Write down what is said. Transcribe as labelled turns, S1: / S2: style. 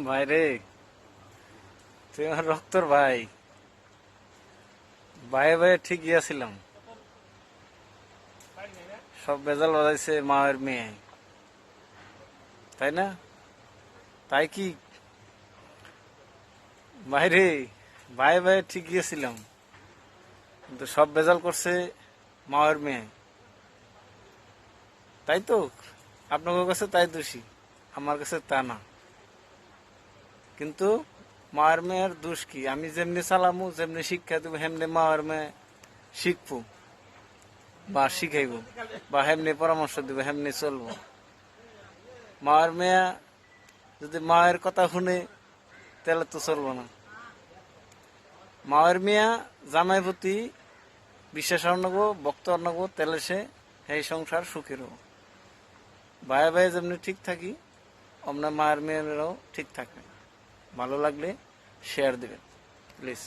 S1: ভাই রে, তুই আমার রক্তর ভাই। ভাইয়ে ভাইয়ে ঠিকই আছিলাম। সব বেজাল বাজাইছে মায়ের মেয়ে, তাই না? তাই কি ভাই রে, ভাইয়ে ভাইয়ে ঠিকই আছিলাম, কিন্তু সব বেজাল করছে মায়ের মেয়ে, তাই তো? আপনাদের কাছে তাই দোষী, আমার কাছে তা না। কিন্তু মায়ের মেয়ের দোষ কি? আমি যেমনি চালামু, যেমনি শিক্ষা দেবো, হেমনি মায়ের মেয়ে শিখবো বা শিখাইব, বা হেমনি পরামর্শ দিব, হেমনি চলবো। মায়ের মেয়ে যদি মায়ের কথা শুনে, তাহলে তো চলবো না। মায়ের মেয়া জামাই প্রতি বিশ্বাস অর্ণব, ভক্ত অর্ণব, তাহলে সে এই সংসার সুখের হবো। ভাই ভাই যেমনি ঠিক থাকি, অমনা মায়ের মেয়েরাও ঠিক থাকে। ভালো লাগলে শেয়ার দিবেন প্লিজ।